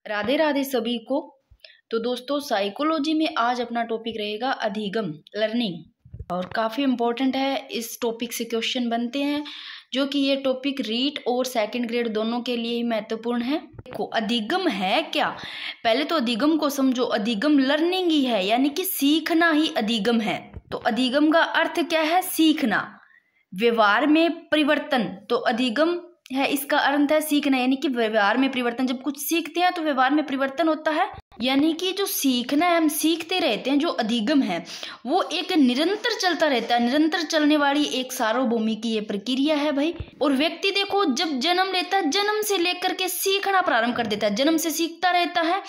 राधे राधे सभी को। तो दोस्तों, साइकोलॉजी में आज अपना टॉपिक रहेगा अधिगम, लर्निंग। और काफ़ी इम्पोर्टेंट है, इस टॉपिक से क्वेश्चन बनते हैं, जो कि ये टॉपिक रीट और सेकंड ग्रेड दोनों के लिए ही महत्वपूर्ण है। देखो, अधिगम है क्या? पहले तो अधिगम को समझो। अधिगम लर्निंग ही है, यानी कि सीखना ही अधिगम है। तो अधिगम का अर्थ क्या है? सीखना, व्यवहार में परिवर्तन। तो अधिगम है, इसका अर्थ है सीखना, यानी कि व्यवहार में परिवर्तन। जब कुछ सीखते हैं तो व्यवहार में परिवर्तन होता है, यानी कि जो सीखना है, हम सीखते रहते हैं। जो अधिगम है वो एक निरंतर चलता रहता है, निरंतर चलने वाली एक सार्वभौमिक की ये प्रक्रिया है भाई। और व्यक्ति देखो, जब जन्म लेता है, जन्म से लेकर के सीखना प्रारंभ कर देता है, जन्म से सीखता रहता है।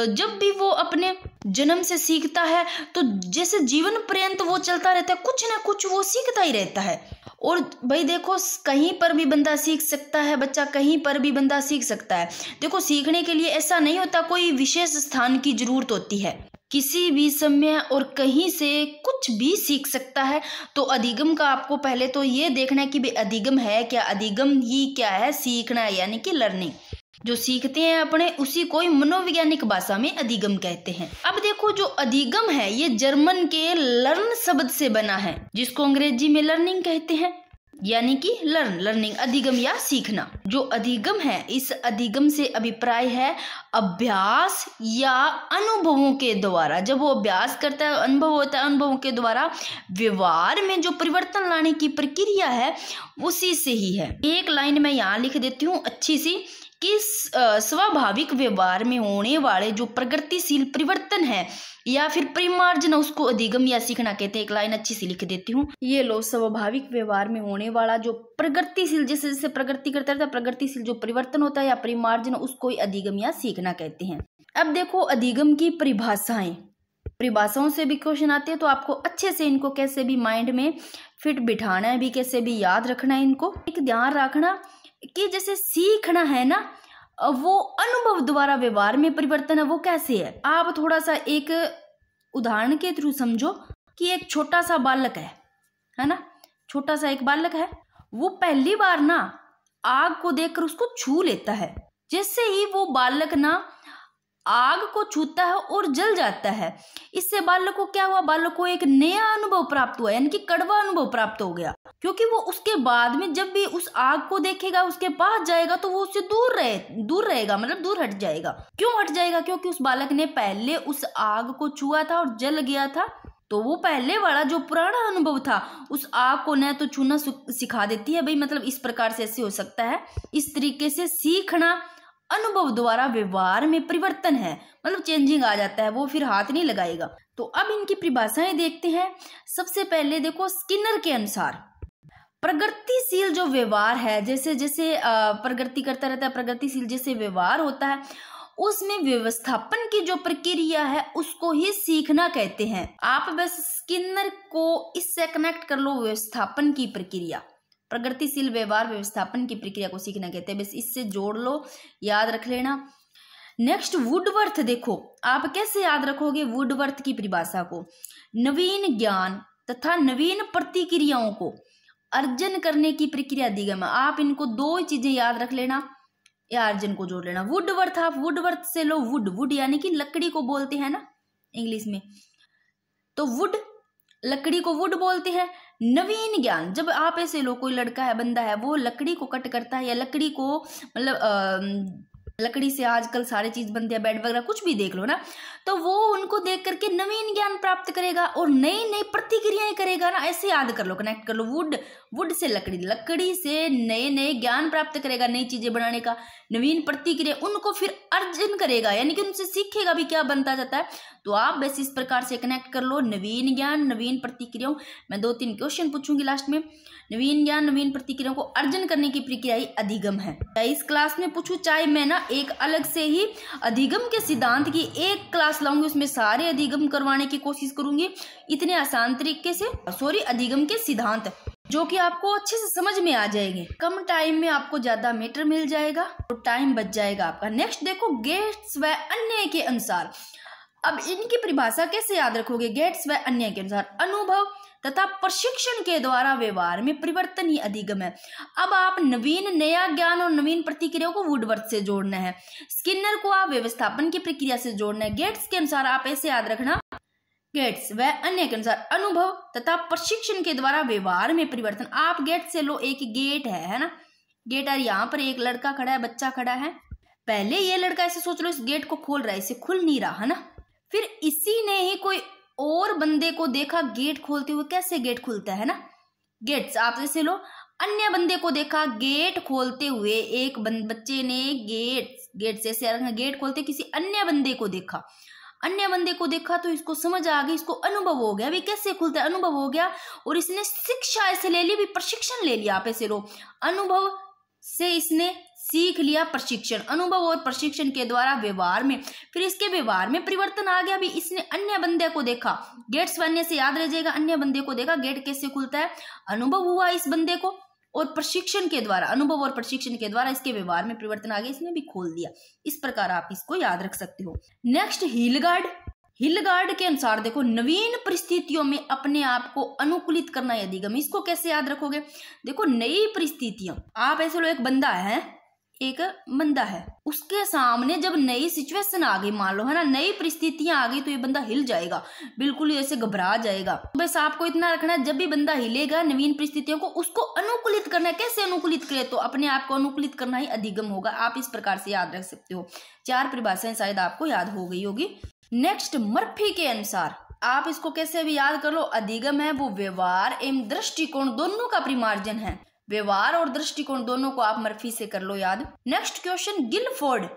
जब भी वो अपने जन्म से सीखता है तो जैसे जीवन पर्यंत वो चलता रहता है, कुछ ना कुछ वो सीखता ही रहता है। और भाई देखो, कहीं पर भी बंदा सीख सकता है, बच्चा कहीं पर भी बंदा सीख सकता है। देखो, सीखने के लिए ऐसा नहीं होता कोई विशेष स्थान की जरूरत होती है, किसी भी समय और कहीं से कुछ भी सीख सकता है। तो अधिगम का आपको पहले तो ये देखना है कि भाई अधिगम है क्या। अधिगम ही क्या है? सीखना है, यानी कि लर्निंग। जो सीखते हैं अपने, उसी को मनोवैज्ञानिक भाषा में अधिगम कहते हैं। अब देखो, जो अधिगम है ये जर्मन के लर्न शब्द से बना है, जिसको अंग्रेजी में लर्निंग कहते हैं, यानी कि लर्निंग, अधिगम या सीखना। जो अधिगम है, इस अधिगम से अभिप्राय है अभ्यास या अनुभवों के द्वारा। जब वो अभ्यास करता है, अनुभव होता है, अनुभवों के द्वारा व्यवहार में जो परिवर्तन लाने की प्रक्रिया है, उसी से ही है। एक लाइन में यहाँ लिख देती हूँ अच्छी सी, कि स्वाभाविक व्यवहार में होने वाले जो प्रगतिशील परिवर्तन है या फिर परिमार्जन, उसको अधिगम या सीखना कहते हैं। एक लाइन अच्छी सी लिख देती हूँ, ये लो। स्वाभाविक व्यवहार में होने वाला जो प्रगतिशील, जैसे जैसे प्रगति करता रहता है, प्रगतिशील जो परिवर्तन होता है या परिमार्जन, उसको अधिगम या सीखना कहते हैं। अब देखो, अधिगम की परिभाषाओं से भी क्वेश्चन आते हैं, तो आपको अच्छे से इनको कैसे भी माइंड में फिट बिठाना है, भी कैसे भी याद रखना है। इनको एक ध्यान रखना कि जैसे सीखना है ना, वो अनुभव द्वारा व्यवहार में परिवर्तन है। वो कैसे है? आप थोड़ा सा एक उदाहरण के थ्रू समझो कि एक छोटा सा बालक है ना, छोटा सा एक बालक है। वो पहली बार ना आग को देखकर उसको छू लेता है। जैसे ही वो बालक ना आग को छूता है और जल जाता है, इससे बालक को क्या हुआ? बालक को एक नया अनुभव प्राप्त हुआ, यानी कि कड़वा अनुभव प्राप्त हो गया। क्योंकि वो उसके बाद में जब भी उस आग को देखेगा, उसके पास जाएगा, तो वो उससे दूर रहेगा, मतलब दूर हट जाएगा। क्यों हट जाएगा? क्योंकि उस बालक ने पहले उस आग को छुआ था और जल गया था। तो वो पहले वाला जो पुराना अनुभव था, उस आग को न तो छूना सिखा देती है भाई। मतलब इस प्रकार से ऐसे हो सकता है। इस तरीके से सीखना अनुभव द्वारा व्यवहार में परिवर्तन है, मतलब चेंजिंग आ जाता है, वो फिर हाथ नहीं लगाएगा। तो अब इनकी परिभाषाएं देखते हैं। सबसे पहले देखो, स्किनर के अनुसार प्रगतिशील जो व्यवहार है, जैसे जैसे प्रगति करता रहता है, प्रगतिशील जैसे व्यवहार होता है, उसमें व्यवस्थापन की जो प्रक्रिया है, उसको ही सीखना कहते हैं। आप बस स्किनर को इससे कनेक्ट कर लो, व्यवस्थापन की प्रक्रिया, प्रगतिशील व्यवहार व्यवस्थापन की प्रक्रिया को सीखना कहते हैं। बस इससे जोड़ लो, याद रख लेना। Next, Woodworth. देखो, आप कैसे याद रखोगे वुडवर्थ की परिभाषा को? नवीन ज्ञान तथा नवीन प्रतिक्रियाओं को अर्जन करने की प्रक्रिया अधिगम है। आप इनको दो चीजें याद रख लेना, या अर्जन को जोड़ लेना। वुडवर्थ, आप वुडवर्थ से लो, वुड यानी कि लकड़ी को बोलते हैं ना इंग्लिश में, तो वुड, लकड़ी को वुड बोलते हैं। नवीन ज्ञान, जब आप ऐसे लो, कोई लड़का है, बंदा है, वो लकड़ी को कट करता है, या लकड़ी को, मतलब लकड़ी से आजकल सारी चीज बनती है, बेड वगैरह कुछ भी देख लो ना, तो वो उनको देख करके नवीन ज्ञान प्राप्त करेगा और नई नई प्रतिक्रियाएं करेगा ना। ऐसे याद कर लो, कनेक्ट कर लो। वुड से लकड़ी से नए नए ज्ञान प्राप्त करेगा, नई चीजें बनाने का, नवीन प्रतिक्रिया, उनको फिर अर्जन करेगा, यानी कि उनसे सीखेगा भी क्या बनता जाता है। तो आप बस इस प्रकार से कनेक्ट कर लो, नवीन ज्ञान, नवीन प्रतिक्रियाओं। मैं 2-3 क्वेश्चन पूछूंगी लास्ट में। नवीन ज्ञान, नवीन प्रतिक्रियाओं को अर्जन करने की प्रक्रिया ही अधिगम है। इस क्लास में पूछू, चाहे मैं ना एक अलग से ही अधिगम के सिद्धांत की एक क्लास लाऊंगी, उसमें सारे अधिगम करवाने की कोशिश करूंगी इतने आसान तरीके से। अधिगम के सिद्धांत जो कि आपको अच्छे से समझ में आ जाएंगे, कम टाइम में आपको ज्यादा मैटर मिल जाएगा, तो टाइम बच जाएगा आपका। नेक्स्ट देखो, गेट्स व अन्य के अनुसार। अब इनकी परिभाषा कैसे याद रखोगे? गेट्स व अन्य के अनुसार अनुभव तथा प्रशिक्षण के द्वारा व्यवहार में परिवर्तन ही अधिगम है। अब आप नवीन नया ज्ञान और नवीन प्रतिक्रियाओं को वुडवर्थ से जोड़ना है, स्किनर को आप व्यवस्थापन की प्रक्रिया से जोड़ना है। गेट्स के अनुसार आप ऐसे याद रखना, गेट्स व अन्य के अनुसार अनुभव तथा प्रशिक्षण के द्वारा व्यवहार में परिवर्तन। आप गेट से लो, एक गेट है ना, गेट है, यहाँ पर एक लड़का खड़ा है, बच्चा खड़ा है। पहले ये लड़का ऐसे सोच लो इस गेट को खोल रहा है, इसे खुल नहीं रहा है ना। फिर इसी ने ही कोई और बंदे को देखा गेट खोलते हुए, कैसे गेट खुलता है ना, गेट्स आप जैसे लो। अन्य बंदे को देखा गेट खोलते हुए, एक बच्चे ने गेट से गेट खोलते किसी अन्य बंदे को देखा, अन्य बंदे को देखा तो इसको समझ आ गई, इसको अनुभव हो गया भी कैसे खुलता है, अनुभव हो गया। और इसने शिक्षा ऐसे ले ली, भी प्रशिक्षण ले लिया। आप ऐसे लो, अनुभव से इसने सीख लिया प्रशिक्षण, अनुभव और प्रशिक्षण के द्वारा व्यवहार में, फिर इसके व्यवहार में परिवर्तन आ गया भी। इसने अन्य बंदे को देखा, गेट्स बनने से याद रह जाएगा, अन्य बंदे को देखा, गेट कैसे खुलता है, अनुभव हुआ इस बंदे को, और प्रशिक्षण के द्वारा, अनुभव और प्रशिक्षण के द्वारा इसके व्यवहार में परिवर्तन आ गया, इसने भी खोल दिया। इस प्रकार आप इसको याद रख सकते हो। नेक्स्ट हिलगार्ड के अनुसार देखो, नवीन परिस्थितियों में अपने आप को अनुकूलित करना है अधिगम। इसको कैसे याद रखोगे, देखो नई परिस्थितियां, आप ऐसे लो, एक बंदा है, उसके सामने जब नई सिचुएशन आ गई, मान लो है ना, नई परिस्थितियां आ गई, तो ये बंदा हिल जाएगा, बिल्कुल ऐसे घबरा जाएगा। तो बस आपको इतना रखना है, जब भी बंदा हिलेगा नवीन परिस्थितियों को, उसको अनुकूलित करना है। कैसे अनुकूलित करे, तो अपने आप को अनुकूलित करना ही अधिगम होगा। आप इस प्रकार से याद रख सकते हो। 4 परिभाषाएं शायद आपको याद हो गई होगी। नेक्स्ट, मर्फी के अनुसार आप इसको कैसे भी याद कर लो, अधिगम है वो व्यवहार एवं दृष्टिकोण दोनों का परिमार्जन है। व्यवहार और दृष्टिकोण दोनों को आप मर्फी से कर लो याद। नेक्स्ट क्वेश्चन, गिलफोर्ड,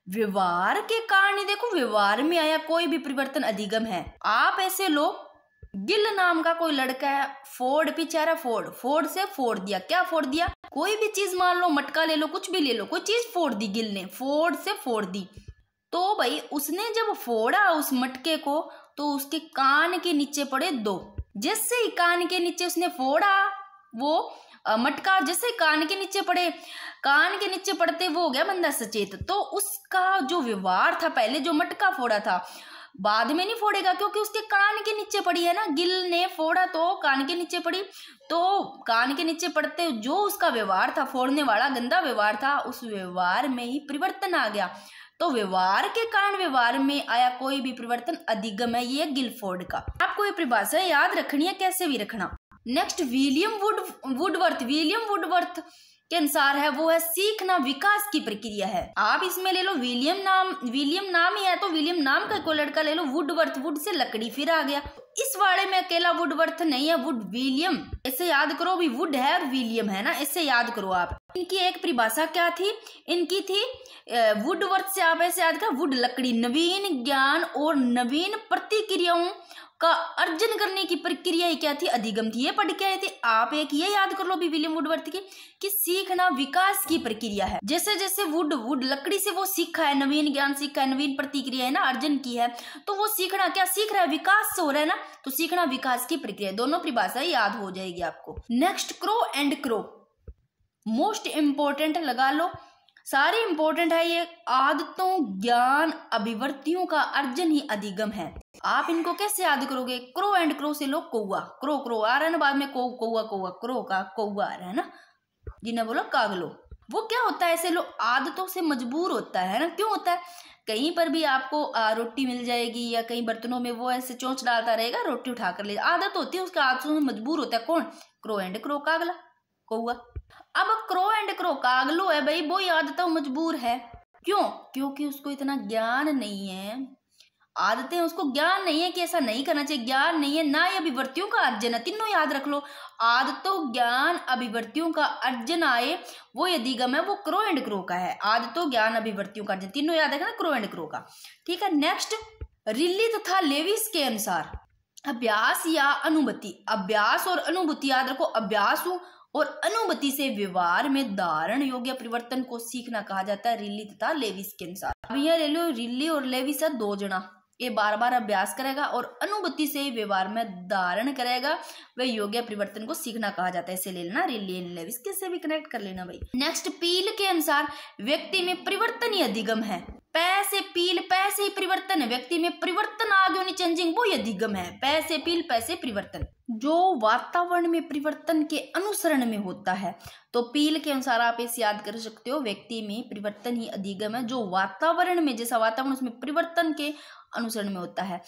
व्यवहार के कारण ही देखो व्यवहार में आया कोई भी परिवर्तन अधिगम है। आप ऐसे लो, गिल नाम का कोई लड़का है, फोर्ड बेचारा, फोर्ड से फोड़ दिया। क्या फोड़ दिया, कोई भी चीज, मान लो मटका ले लो, कुछ भी ले लो, कोई चीज फोड़ दी गिल ने, फोर्ड से फोड़ दी। तो भाई उसने जब फोड़ा उस मटके को, तो उसके कान के नीचे पड़े 2। जैसे ही कान के नीचे उसने फोड़ा वो मटका, जैसे कान के नीचे पड़े, कान के नीचे पड़ते वो हो गया बंदा सचेत। तो उसका जो व्यवहार था, पहले जो मटका फोड़ा था, बाद में नहीं फोड़ेगा, क्योंकि उसके कान के नीचे पड़ी है ना, गिल ने फोड़ा तो कान के नीचे पड़ी, तो कान के नीचे पड़ते जो उसका व्यवहार था, फोड़ने वाला गंदा व्यवहार था, उस व्यवहार में ही परिवर्तन आ गया। तो व्यवहार के कारण व्यवहार में आया कोई भी परिवर्तन अधिगम है, ये गिलफोर्ड का। आपको ये परिभाषा याद रखनी है, कैसे भी रखना। नेक्स्ट, विलियम वुडवर्थ के अनुसार है वो है सीखना विकास की प्रक्रिया है। आप इसमें ले लो, विलियम नाम ही है, तो विलियम नाम का कोई लड़का ले लो, वुडवर्थ, वुड से लकड़ी, फिर आ गया। इस वाले में अकेला वुडवर्थ नहीं है, वुड विलियम, ऐसे याद करो भी, वुड है और विलियम है ना, ऐसे याद करो आप। इनकी एक परिभाषा क्या थी, इनकी थी वुडवर्थ से आप ऐसे याद कर, वुड लकड़ी, नवीन ज्ञान और नवीन प्रतिक्रियाओं का अर्जन करने की प्रक्रिया ही क्या थी, अधिगम थी। ये पढ़ के आए थे आप, एक ये याद कर लो भी विलियम वुडवर्थ की, कि सीखना विकास की प्रक्रिया है। जैसे जैसे वुड लकड़ी से वो सीखा है, नवीन ज्ञान सीखा है, नवीन प्रतिक्रिया है ना अर्जन की है, तो वो सीखना क्या सीख रहा है, विकास से हो रहा है ना, तो सीखना विकास की प्रक्रिया। दोनों परिभाषा याद हो जाएगी आपको। Next, crow and crow, most important लगा लो, सारे इंपॉर्टेंट है ये। आदतों, ज्ञान, अभिवृत्तियों का अर्जन ही अधिगम है। आप इनको कैसे याद करोगे, क्रो एंड क्रो से लो, कौआ, क्रो आ रहा है ना, बाद में कौआ, क्रो का कौआ आ रहा है ना, जिन्हें बोलो कागलो। वो क्या होता है, ऐसे लो आदतों से मजबूर होता है ना। क्यों होता है, कहीं पर भी आपको रोटी मिल जाएगी या कहीं बर्तनों में वो ऐसे चोंच डालता रहेगा, रोटी उठा कर ले, आदत होती है, उसका आदतों से मजबूर होता है। कौन, क्रो एंड क्रो, कागला, कौआ। अब क्रो एंड क्रो, कागलो है भाई, वो आदतों मजबूर है। क्यों, क्योंकि उसको इतना ज्ञान नहीं है, आदतें उसको ज्ञान नहीं है कि ऐसा नहीं करना चाहिए, ज्ञान नहीं है ना, ये अभिवृत्तियों का अर्जन है। तीनों याद रख लो, आदतों, ज्ञान, अभिवृत्तियों का अर्जन आए वो अधिगम है, वो क्रो एंड क्रो का है। आदतों, ज्ञान, अभिवृत्तियों का अर्जन, तीनों याद रखना, क्रो एंड क्रो का। ठीक है। नेक्स्ट, रिल्ली तथा लेविस के अनुसार अभ्यास या अनुभूति, अभ्यास और अनुभूति याद रखो, अभ्यास और अनुभूति से व्यवहार में धारण योग्य परिवर्तन को सीखना कहा जाता है, रिल्ली तथा लेविस के अनुसार। अब यह ले लो, रिल्ली और लेविस है 2 जना, ये बार बार अभ्यास करेगा और अनुभूति से व्यवहार में धारण करेगा, वह योग्य परिवर्तन को सीखना कहा जाता है। इसे ले लेना, रिल्ली एंड लेविस, किससे भी कनेक्ट कर लेना भाई। नेक्स्ट, पील के अनुसार व्यक्ति में परिवर्तन ही अधिगम है। पैसे पील पैसे ही परिवर्तन है, व्यक्ति में परिवर्तन आ गया, चेंजिंग, वो अधिगम है। पैसे पील पैसे परिवर्तन जो वातावरण में परिवर्तन के अनुसरण में होता है। तो पील के अनुसार आप इसे याद कर सकते हो, व्यक्ति में परिवर्तन ही अधिगम है, जो वातावरण में, जैसा वातावरण उसमें परिवर्तन के अनुसरण में होता है।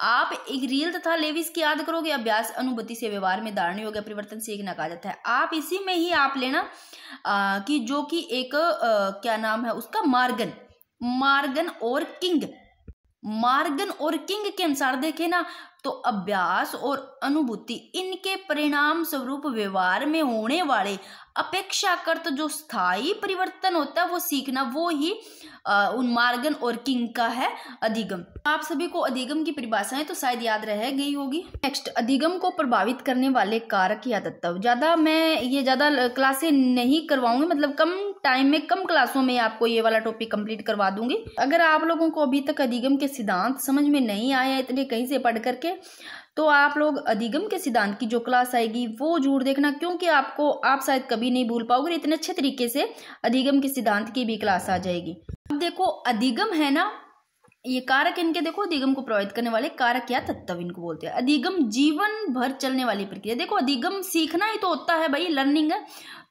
आप एक रील तथा लेविस की याद करोगे, अभ्यास अनुभूति से व्यवहार में धारणा हो गया, परिवर्तन सीखना कहा जाता है। आप इसी में ही आप लेना कि जो कि एक क्या नाम है उसका, मार्गन और किंग के अनुसार देखे ना, तो अभ्यास और अनुभूति इनके परिणाम स्वरूप व्यवहार में होने वाले अपेक्षाकृत जो स्थायी परिवर्तन होता है वो सीखना, वो ही उन मार्गन और किंग का है अधिगम। आप सभी को अधिगम की परिभाषाएं तो शायद याद रह गई होगी। नेक्स्ट, अधिगम को प्रभावित करने वाले कारक या तत्व। ज्यादा क्लासें नहीं करवाऊंगी, मतलब कम टाइम में कम क्लासों में आपको ये वाला टॉपिक कंप्लीट करवा दूंगी। अगर आप लोगों को अभी तक अधिगम के सिद्धांत समझ में नहीं आया इतने कहीं से पढ़ करके, तो आप लोग अधिगम के सिद्धांत की जो क्लास आएगी वो जरूर देखना, क्योंकि आप शायद कभी नहीं भूल पाओगे, इतने अच्छे तरीके से अधिगम के सिद्धांत की भी क्लास आ जाएगी। अब देखो अधिगम है ना, ये कारक इनके देखो, अधिगम को प्रभावित करने वाले कारक या तत्व इनको बोलते हैं। अधिगम जीवन भर चलने वाली प्रक्रिया। देखो अधिगम सीखना ही तो होता है भाई, लर्निंग है,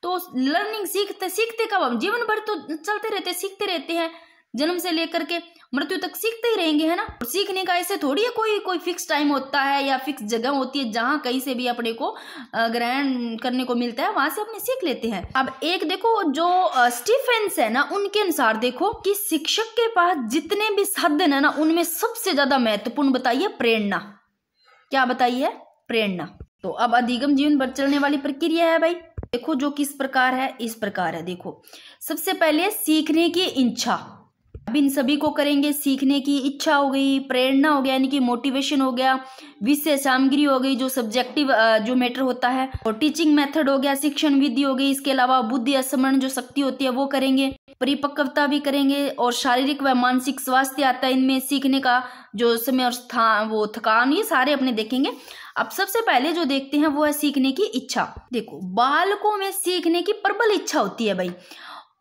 तो लर्निंग सीखते कब हम, जीवन भर तो चलते रहते, सीखते रहते हैं, जन्म से लेकर के मृत्यु तक सीखते ही रहेंगे, है ना। सीखने का ऐसे थोड़ी है कोई फिक्स टाइम होता है या फिक्स जगह होती है जहां कहीं से भी अपने को ग्रहण करने को मिलता है, वहां से अपने सीख लेते हैं। अब एक देखो जो स्टीफेंस है ना, उनके अनुसार देखो कि शिक्षक के पास जितने भी साधन है ना, उनमें सबसे ज्यादा महत्वपूर्ण बताइए प्रेरणा। क्या बताइए? प्रेरणा। तो अब अधिगम जीवन भर चलने वाली प्रक्रिया है भाई। देखो जो किस प्रकार है, इस प्रकार है। देखो सबसे पहले सीखने की इच्छा, अब इन सभी को करेंगे। सीखने की इच्छा हो गई, प्रेरणा हो गया यानी कि मोटिवेशन हो गया, विषय सामग्री हो गई जो सब्जेक्टिव जो मैटर होता है, और टीचिंग मेथड हो गया, शिक्षण विधि हो गई। इसके अलावा बुद्धि स्मरण जो शक्ति होती है वो करेंगे, परिपक्वता भी करेंगे, और शारीरिक व मानसिक स्वास्थ्य आता है इनमें। सीखने का जो समय और स्थान, वो थकान, ये सारे अपने देखेंगे। अब सबसे पहले जो देखते हैं वो है सीखने की इच्छा। देखो बालकों में सीखने की प्रबल इच्छा होती है भाई,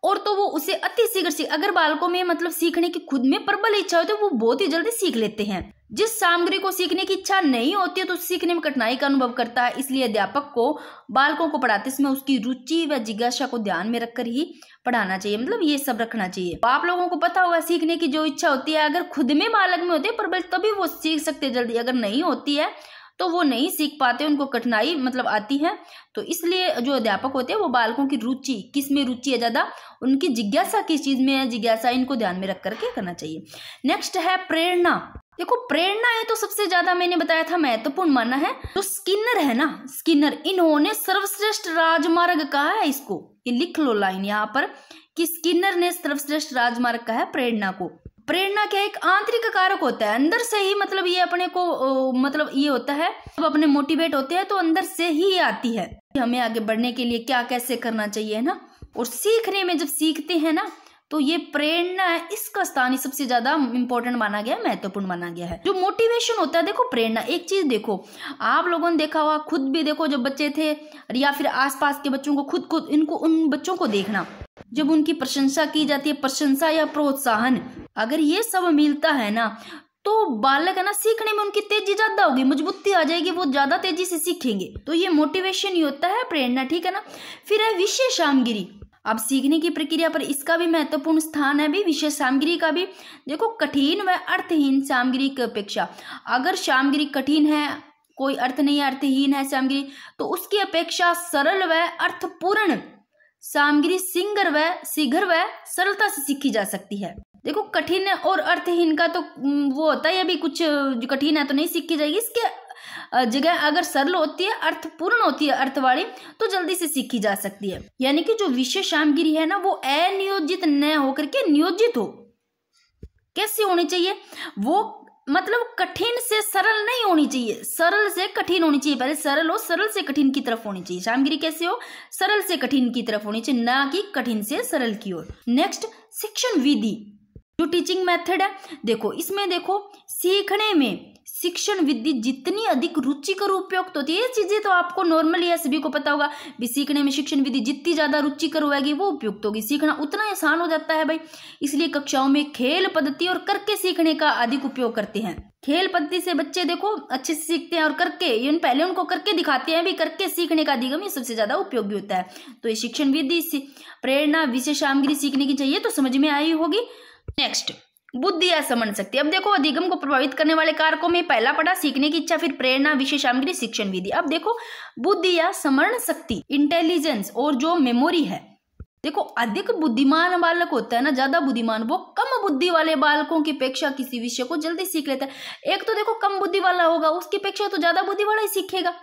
और तो वो उसे अति शीघ्र अगर बालकों में मतलब सीखने की खुद में प्रबल इच्छा होती है, वो बहुत ही जल्दी सीख लेते हैं। जिस सामग्री को सीखने की इच्छा नहीं होती है तो सीखने में कठिनाई का अनुभव करता है। इसलिए अध्यापक को बालकों को पढ़ाते समय उसकी रुचि व जिज्ञासा को ध्यान में रखकर ही पढ़ाना चाहिए, मतलब ये सब रखना चाहिए। आप लोगों को पता होगा सीखने की जो इच्छा होती है, अगर खुद में बालक में होती है प्रबल, तभी वो सीख सकते जल्दी। अगर नहीं होती है तो वो नहीं सीख पाते, उनको कठिनाई मतलब आती है। तो इसलिए जो अध्यापक होते हैं वो बालकों की रुचि, किस में रुचि है ज्यादा, उनकी जिज्ञासा किस चीज में है, जिज्ञासा, इनको ध्यान में रख करके करना चाहिए। नेक्स्ट है प्रेरणा। देखो प्रेरणा है तो सबसे ज्यादा मैंने बताया था महत्वपूर्ण माना है। तो स्किनर है ना, स्किनर, इन्होंने सर्वश्रेष्ठ राजमार्ग कहा है इसको। ये लिख लो लाइन यहाँ पर कि स्किनर ने सर्वश्रेष्ठ राजमार्ग कहा है प्रेरणा को। प्रेरणा क्या एक आंतरिक कारक होता है, अंदर से ही, मतलब ये अपने को मतलब ये होता है, जब अपने मोटिवेट होते हैं तो अंदर से ही आती है हमें आगे बढ़ने के लिए क्या कैसे करना चाहिए, है ना। और सीखने में जब सीखते हैं ना तो ये प्रेरणा है, इसका स्थान ही सबसे ज्यादा इंपॉर्टेंट माना गया है, महत्वपूर्ण माना गया है। जो मोटिवेशन होता है, देखो प्रेरणा, एक चीज देखो आप लोगों ने देखा होगा, खुद भी देखो जब बच्चे थे या फिर आसपास के बच्चों को, खुद इनको उन बच्चों को देखना, जब उनकी प्रशंसा की जाती है, प्रशंसा या प्रोत्साहन, अगर ये सब मिलता है ना तो बालक है ना सीखने में उनकी तेजी ज्यादा होगी, मजबूती आ जाएगी, वो ज्यादा तेजी से सीखेंगे। तो ये मोटिवेशन ही होता है, प्रेरणा, ठीक है ना। फिर है विषय सामग्री। अब सीखने की प्रक्रिया पर इसका भी महत्वपूर्ण स्थान है भी, विषय सामग्री का भी। देखो कठिन व अर्थहीन सामग्री की अपेक्षा, अगर सामग्री कठिन है, कोई अर्थ नहीं है, अर्थहीन है सामग्री, तो उसकी अपेक्षा सरल व अर्थपूर्ण सामग्री शीघ्र व सरलता से सीखी जा सकती है। देखो कठिन और अर्थहीन का तो वो होता है, अभी कुछ जो कठिन है तो नहीं सीखी जाएगी, इसके जगह अगर सरल होती है, अर्थपूर्ण होती है, अर्थ वाली, तो जल्दी से सीखी जा सकती है। यानी कि जो विषय सामग्री है ना वो अनियोजित न होकर के नियोजित हो। कैसे होनी चाहिए वो, मतलब कठिन से सरल नहीं होनी चाहिए, सरल से कठिन होनी चाहिए। पहले सरल हो, सरल से कठिन की तरफ होनी चाहिए। सामग्री कैसे हो, सरल से कठिन की तरफ होनी चाहिए, ना कि कठिन से सरल की ओर। नेक्स्ट शिक्षण विधि। जो टीचिंग मेथड है, देखो इसमें देखो सीखने में शिक्षण विधि जितनी अधिक रुचिकर उपयुक्त होती है, ये चीजें तो आपको नॉर्मली है, सभी को पता होगा भी सीखने में शिक्षण विधि जितनी ज्यादा रुचिकर होगी वो उपयुक्त होगी, सीखना उतना आसान हो जाता है भाई। इसलिए कक्षाओं में खेल पद्धति और करके सीखने का अधिक उपयोग करते हैं। खेल पद्धति से बच्चे देखो अच्छे से सीखते हैं और करके पहले उनको करके दिखाते हैं भी, करके सीखने का अधिगम ये सबसे ज्यादा उपयोगी होता है। तो ये शिक्षण विधि प्रेरणा विशेष सामग्री सीखने की चाहिए तो समझ में आई होगी। नेक्स्ट, बुद्धि या समझ शक्ति। अब देखो अधिगम को प्रभावित करने वाले कारकों में पहला पढ़ा सीखने की इच्छा, फिर प्रेरणा विशेष सामग्री शिक्षण विधि। अब देखो बुद्धि या समरण शक्ति, इंटेलिजेंस और जो मेमोरी है, देखो अधिक बुद्धिमान बालक होता है ना, ज्यादा बुद्धिमान, वो कम बुद्धि वाले बालकों की अपेक्षा किसी विषय को जल्दी सीख लेता है। एक तो देखो कम बुद्धि वाला होगा उसकी अपेक्षा तो ज्यादा बुद्धि वाला ही सीखेगा,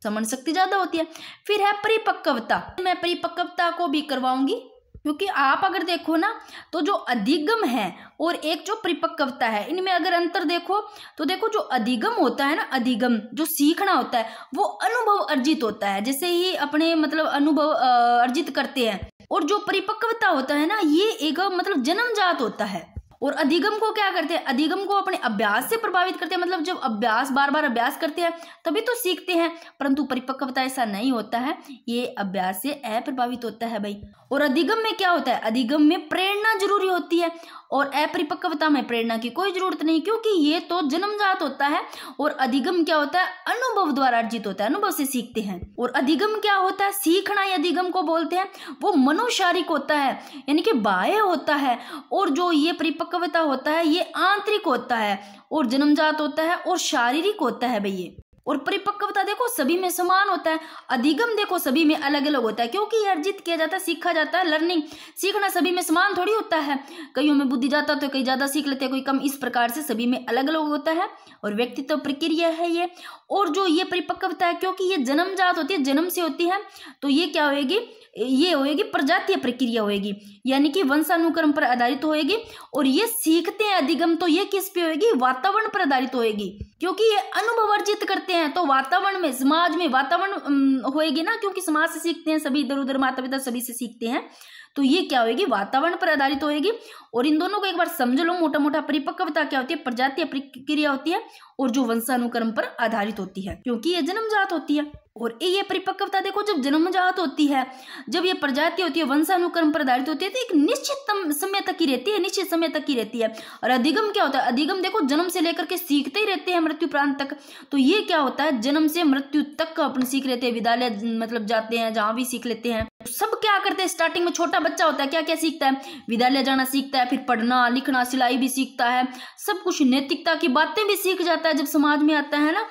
समझ शक्ति ज्यादा होती है। फिर है परिपक्वता, मैं परिपक्वता को भी करवाऊंगी क्योंकि आप अगर देखो ना तो जो अधिगम है और एक जो परिपक्वता है, इनमें अगर अंतर देखो तो देखो जो अधिगम होता है ना, अधिगम जो सीखना होता है वो अनुभव अर्जित होता है, जैसे ही अपने मतलब अनुभव अर्जित करते हैं। और जो परिपक्वता होता है ना ये एक मतलब जन्मजात होता है। और अधिगम को क्या करते हैं, अधिगम को अपने अभ्यास से प्रभावित करते हैं, मतलब जब अभ्यास बार बार अभ्यास करते हैं तभी तो सीखते हैं। परंतु परिपक्वता ऐसा नहीं होता है, ये अभ्यास से अप्रभावित होता है भाई। और अधिगम में क्या होता है, अधिगम में प्रेरणा जरूरी होती है और अपरिपक्वता में प्रेरणा की कोई जरूरत नहीं, क्योंकि ये तो जन्मजात होता है। और अधिगम क्या होता है, अनुभव द्वारा अर्जित होता है, अनुभव से सीखते हैं। और अधिगम क्या होता है, सीखना या अधिगम को बोलते हैं, वो मनोशारीरिक होता है यानी कि बाह्य होता है। और जो ये परिपक्वता होता है ये आंतरिक होता है और जन्मजात होता है और शारीरिक होता है भाई ये। और परिपक्वता देखो सभी में समान होता है, अधिगम देखो सभी में अलग अलग होता है, क्योंकि ये अर्जित किया जाता है, सीखा जाता है। लर्निंग सीखना सभी में समान थोड़ी होता है, कईयों में बुद्धि जाता तो कई ज्यादा सीख लेते हैं, कोई कम, इस प्रकार से सभी में अलग अलग होता है। और व्यक्तित्व प्रक्रिया है ये। और जो ये परिपक्वता है क्योंकि ये जन्मजात होती है, जन्म से होती है, तो ये क्या होगी, ये होएगी प्रजातीय प्रक्रिया होएगी, यानी कि वंशानुक्रम पर आधारित होएगी। और ये सीखते हैं अधिगम तो ये किस पे होएगी, वातावरण पर आधारित होएगी, क्योंकि ये अनुभव अर्जित करते हैं तो वातावरण में, समाज में वातावरण होएगी ना, क्योंकि समाज से सीखते हैं सभी, इधर उधर माता पिता सभी से सीखते हैं, तो ये क्या होएगी, वातावरण पर आधारित होएगी। और इन दोनों को एक बार समझ लो मोटा मोटा। परिपक्वता क्या होती है, प्रजातीय प्रक्रिया होती है, और जो वंशानुक्रम पर आधारित होती है क्योंकि ये जन्मजात होती है। और ये परिपक्वता देखो जब जन्मजात होती है, जब ये प्रजाति होती है, वंशानुक्रम पर आधारित होती है, तो एक निश्चित समय तक ही रहती है, निश्चित समय तक ही रहती है। और अधिगम क्या होता है, अधिगम देखो जन्म से लेकर के सीखते ही रहते हैं मृत्यु प्रांत तक, तो ये क्या होता है, जन्म से मृत्यु तक अपन सीख लेते हैं, विद्यालय मतलब जाते हैं जहां भी सीख लेते हैं। सब क्या करते हैं, स्टार्टिंग में छोटा बच्चा होता है क्या क्या सीखता है, विद्यालय जाना सीखता है, फिर पढ़ना लिखना सिलाई भी सीखता है, सब कुछ, नैतिकता की बातें भी सीख जाता है। जब समाज में आता है ना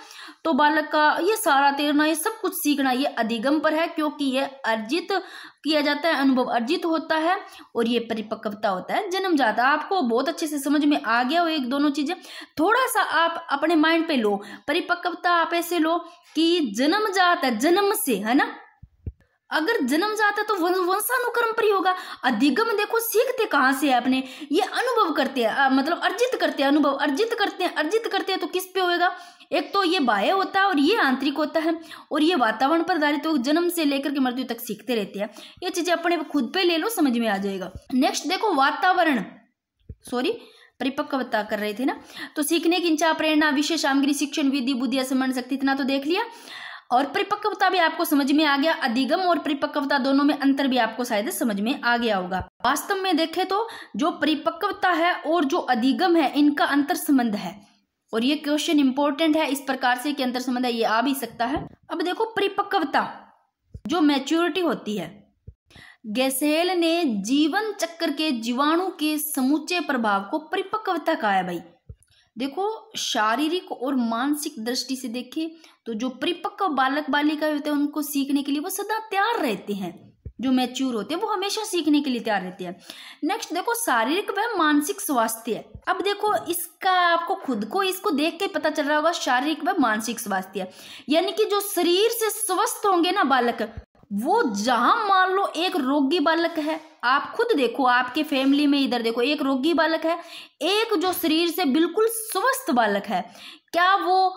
तो बालक का ये सारा तैरना ये सब कुछ सीखना ये अधिगम पर है, क्योंकि ये अर्जित किया जाता है, अनुभव अर्जित होता है। और ये परिपक्वता होता है जन्मजात। आपको बहुत अच्छे से समझ में आ गया हो एक दोनों चीजें, थोड़ा सा आप अपने माइंड पे लो। परिपक्वता आप ऐसे लो कि जन्मजात है, जन्म से, है ना, अगर जन्म जाता है तो वंशानुक्रम पर ही होगा। अधिगम देखो सीखते कहाँ से है, अपने ये अनुभव करते हैं, मतलब अर्जित करते हैं, अनुभव अर्जित करते हैं तो किस पे होएगा, एक तो ये बाह्य होता है और ये आंतरिक होता है। और ये वातावरण पर आधारित हो, जन्म से लेकर के मृत्यु तक सीखते रहते हैं। ये चीजें अपने खुद पे ले लो, समझ में आ जाएगा। नेक्स्ट देखो वातावरण, परिपक्वता कर रहे थे ना, तो सीखने की इच्छा, प्रेरणा, विशेष सामग्री, शिक्षण विधि, बुद्धि, समझ शक्ति, इतना तो देख लिया। और परिपक्वता भी आपको समझ में आ गया, अधिगम और परिपक्वता दोनों में अंतर भी आपको शायद समझ में आ गया होगा। वास्तव में देखें तो जो परिपक्वता है और जो अधिगम है इनका अंतर संबंध है, और ये क्वेश्चन इंपॉर्टेंट है इस प्रकार से कि अंतर संबंध है, ये आ भी सकता है। अब देखो परिपक्वता जो मैच्योरिटी होती है, गैसेल ने जीवन चक्र के जीवाणु के समूचे प्रभाव को परिपक्वता कहा है भाई। देखो शारीरिक और मानसिक दृष्टि से देखें तो जो परिपक्व बालक बालिका होते हैं उनको सीखने के लिए वो सदा तैयार रहते हैं, जो मैच्योर होते हैं वो हमेशा सीखने के लिए तैयार रहते हैं। नेक्स्ट देखो शारीरिक व मानसिक स्वास्थ्य। अब देखो इसका आपको खुद को इसको देख के पता चल रहा होगा, शारीरिक व मानसिक स्वास्थ्य यानी कि जो शरीर से स्वस्थ होंगे ना बालक, वो जहां मान लो एक रोगी बालक है, आप खुद देखो आपके फैमिली में, इधर देखो एक रोगी बालक है, एक जो शरीर से बिल्कुल स्वस्थ बालक है, क्या वो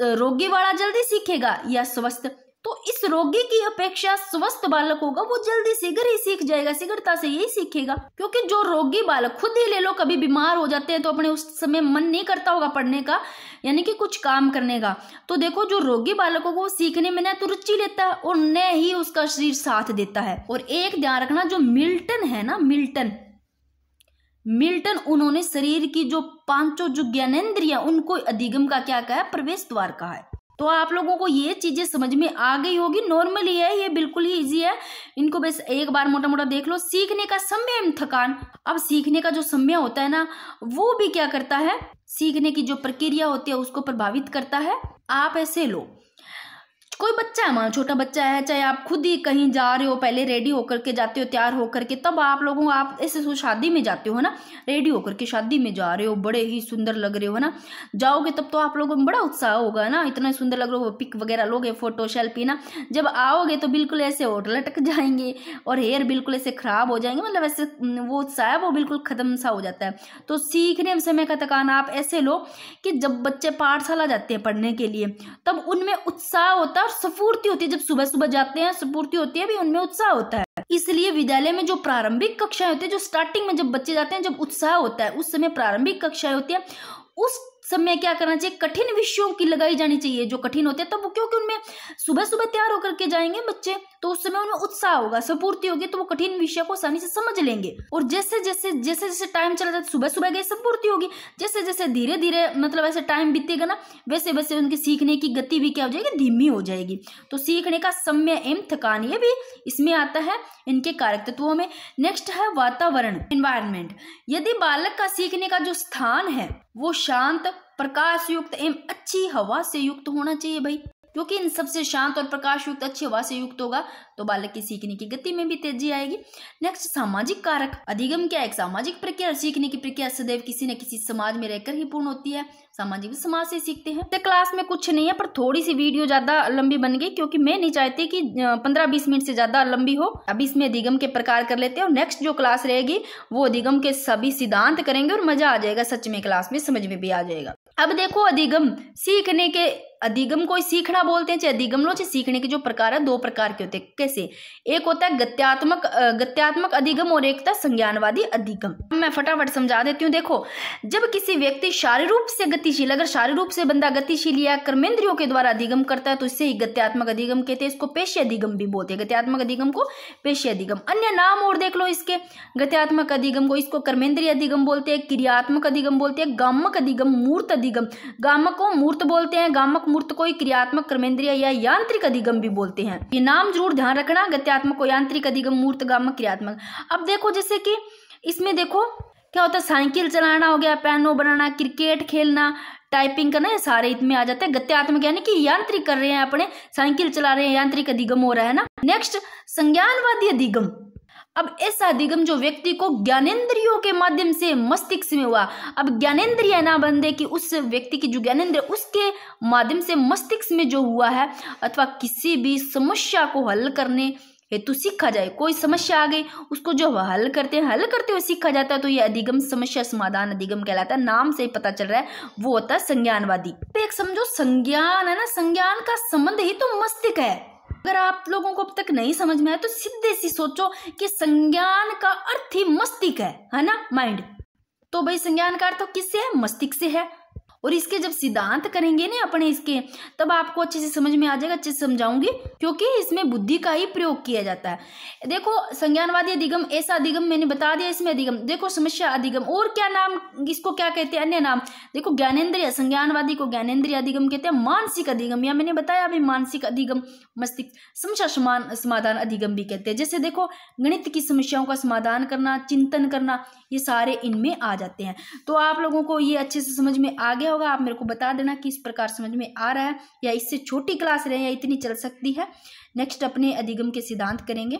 रोगी वाला जल्दी सीखेगा या स्वस्थ? तो इस रोगी की अपेक्षा स्वस्थ बालक होगा वो जल्दी शीघ्र ही सीख जाएगा, शीघ्रता से यही सीखेगा। क्योंकि जो रोगी बालक, खुद ही ले लो, कभी बीमार हो जाते हैं तो अपने उस समय मन नहीं करता होगा पढ़ने का, यानी कि कुछ काम करने का। तो देखो जो रोगी बालक होगा वो सीखने में न तो रुचि लेता है और न ही उसका शरीर साथ देता है। और एक ध्यान रखना, जो मिल्टन है ना, मिल्टन उन्होंने शरीर की जो पांचों जो ज्ञानेंद्रियां, उनको अधिगम का क्या कहा है, प्रवेश द्वार कहा है। तो आप लोगों को ये चीजें समझ में आ गई होगी। नॉर्मली है ये, बिल्कुल ही इजी है, इनको बस एक बार मोटा मोटा देख लो। सीखने का समय एवं थकान। अब सीखने का जो समय होता है ना, वो भी क्या करता है, सीखने की जो प्रक्रिया होती है उसको प्रभावित करता है। आप ऐसे लो, कोई बच्चा है, मान छोटा बच्चा है, चाहे आप खुद ही कहीं जा रहे हो, पहले रेडी होकर के जाते हो, तैयार होकर के, तब आप लोगों, आप ऐसे शादी में जाते हो ना, रेडी होकर के शादी में जा रहे हो, बड़े ही सुंदर लग रहे हो, है ना, जाओगे तब तो आप लोगों में बड़ा उत्साह होगा ना, इतना सुंदर लग रहे हो, पिक वगैरह लोगे, फोटो सेल्फी ना। जब आओगे तो बिल्कुल ऐसे होठ लटक जाएंगे और हेयर बिल्कुल ऐसे खराब हो जाएंगे, मतलब ऐसे वो उत्साह है वो बिल्कुल खत्म सा हो जाता है। तो सीखने में समय का थकान आप ऐसे लो कि जब बच्चे पाठशाला जाते हैं पढ़ने के लिए, तब उनमें उत्साह होता है, स्फूर्ति होती है। जब सुबह सुबह जाते हैं स्फूर्ति होती है, भी उनमें उत्साह होता है। इसलिए विद्यालय में जो प्रारंभिक कक्षाएं होती है, जो स्टार्टिंग में जब बच्चे जाते हैं, जब उत्साह होता है, उस समय प्रारंभिक कक्षाएं होती है, उस समय क्या करना चाहिए, कठिन विषयों की लगाई जानी चाहिए जो कठिन होते हैं। तब वो, क्योंकि उनमें सुबह सुबह तैयार होकर के जाएंगे बच्चे, तो उस समय उनमें उत्साह होगा, स्फूर्ति होगी, तो वो कठिन विषय को आसानी से समझ लेंगे। और जैसे जैसे टाइम चला जाता, सुबह सुबह गई स्फूर्ति होगी, जैसे जैसे धीरे धीरे मतलब ऐसे टाइम बीतेगा ना, वैसे वैसे उनकी सीखने की गति भी क्या हो जाएगी, धीमी हो जाएगी। तो सीखने का समय एवं थकान, ये भी इसमें आता है इनके कारक तत्वों में। नेक्स्ट है वातावरण, एनवायरनमेंट। यदि बालक का सीखने का जो स्थान है वो शांत, प्रकाश युक्त एवं अच्छी हवा से युक्त होना चाहिए भाई, क्योंकि इन सबसे शांत और प्रकाश युक्त, अच्छी हवा से युक्त होगा तो बालक की सीखने की गति में भी तेजी आएगी। नेक्स्ट सामाजिक कारक। अधिगम क्या है, एक सामाजिक प्रक्रिया। सीखने की प्रक्रिया सदैव किसी न किसी समाज में रहकर ही पूर्ण होती है। सामाजिक समाज से सीखते हैं। तो क्लास में कुछ नहीं है, पर थोड़ी सी वीडियो ज्यादा लंबी बन गई, क्योंकि मैं नहीं चाहती कि 15-20 मिनट से ज्यादा लंबी हो। अभी इसमें अधिगम के प्रकार कर लेते हैं, और नेक्स्ट जो क्लास रहेगी वो अधिगम के सभी सिद्धांत करेंगे, और मजा आ जाएगा सच में, क्लास में समझ में भी आ जाएगा। अब देखो अधिगम, सीखने के, अधिगम को सीखना बोलते हैं, चाहे अधिगम लो, चाहे सीखने के जो प्रकार है, दो प्रकार के होते हैं। कैसे, एक होता है गत्यात्मक अधिगम और एक होता है संज्ञानवादी अधिगम। मैं फटाफट समझा देती हूँ। देखो, जब किसी व्यक्ति शारीरिक रूप से गतिशील, अगर शारीरिक रूप से बंदा गतिशील या कर्मेंद्रियों के द्वारा अधिगम करता है तो इसे ही गत्यात्मक अधिगम कहते हैं। इसको पेशी अधिगम भी बोलते हैं, गत्यात्मक अधिगम को पेशी अधिगम। अन्य नाम और देख लो इसके, गत्यात्मक अधिगम को इसको कर्मेंद्रिय अधिगम बोलते हैं, क्रियात्मक अधिगम बोलते हैं, गामक अधिगम, मूर्त अधिगम। गामक को मूर्त बोलते हैं, गामक मूर्त को क्रियात्मक, कर्मेंद्रिय या यांत्रिक अधिगम भी बोलते हैं। ये नाम जरूर ध्यान रखना, गत्यात्मक को यांत्रिक अधिगम, मूर्त, गामक, क्रियात्मक। अब देखो जैसे कि इसमें देखो क्या होता है, साइकिल चलाना हो गया, पियानो बनाना, क्रिकेट खेलना, टाइपिंग करना, ये सारे इसमें आ जाते हैं। गत्यात्मक यानी कि यांत्रिक कर रहे हैं अपने, साइकिल चला रहे हैं, यांत्रिक अधिगम हो रहा है ना। नेक्स्ट संज्ञानवादी अधिगम। अब ऐसा अधिगम जो व्यक्ति को ज्ञानेंद्रियों के माध्यम से मस्तिष्क में हुआ। अब ज्ञानेंद्रिय ना बंदे की, उस व्यक्ति की जो ज्ञानेंद्रिय उसके माध्यम से मस्तिष्क में जो हुआ है, अथवा किसी भी समस्या को हल करने हेतु सीखा जाए। कोई समस्या आ गई, उसको जो हल करते हुए सीखा जाता है, तो ये अधिगम समस्या समाधान अधिगम कहलाता है। नाम से ही पता चल रहा है वो होता है संज्ञानवादी। एक समझो संज्ञान है ना, संज्ञान का संबंध ही तो मस्तिष्क है। अगर आप लोगों को अब तक नहीं समझ में आया तो सीधे सी सोचो कि संज्ञान का अर्थ ही मस्तिष्क है ना, माइंड। तो भाई संज्ञान का अर्थ किससे है, मस्तिष्क से है। और इसके जब सिद्धांत करेंगे ना अपने इसके, तब आपको अच्छे से समझ में आ जाएगा, अच्छे से समझाऊंगी, क्योंकि इसमें बुद्धि का ही प्रयोग किया जाता है। देखो संज्ञानवादी अधिगम, ऐसा अधिगम मैंने बता दिया। इसमें अधिगम देखो, समस्या अधिगम, और क्या नाम, इसको क्या कहते हैं, अन्य नाम देखो, ज्ञानेंद्रिय, संज्ञानवादी को ज्ञानेंद्रिय अधिगम कहते हैं। मानसिक अधिगम, या मैंने बताया अभी, मानसिक अधिगम, मस्तिष्क, समस्या समाधान अधिगम भी कहते हैं। जैसे देखो गणित की समस्याओं का समाधान करना, चिंतन करना, ये सारे इनमें आ जाते हैं। तो आप लोगों को ये अच्छे से समझ में आ गया होगा। आप मेरे को बता देना कि इस प्रकार समझ में आ रहा है, या इससे छोटी क्लास रहे, या इतनी चल सकती है। नेक्स्ट अपने अधिगम के सिद्धांत करेंगे।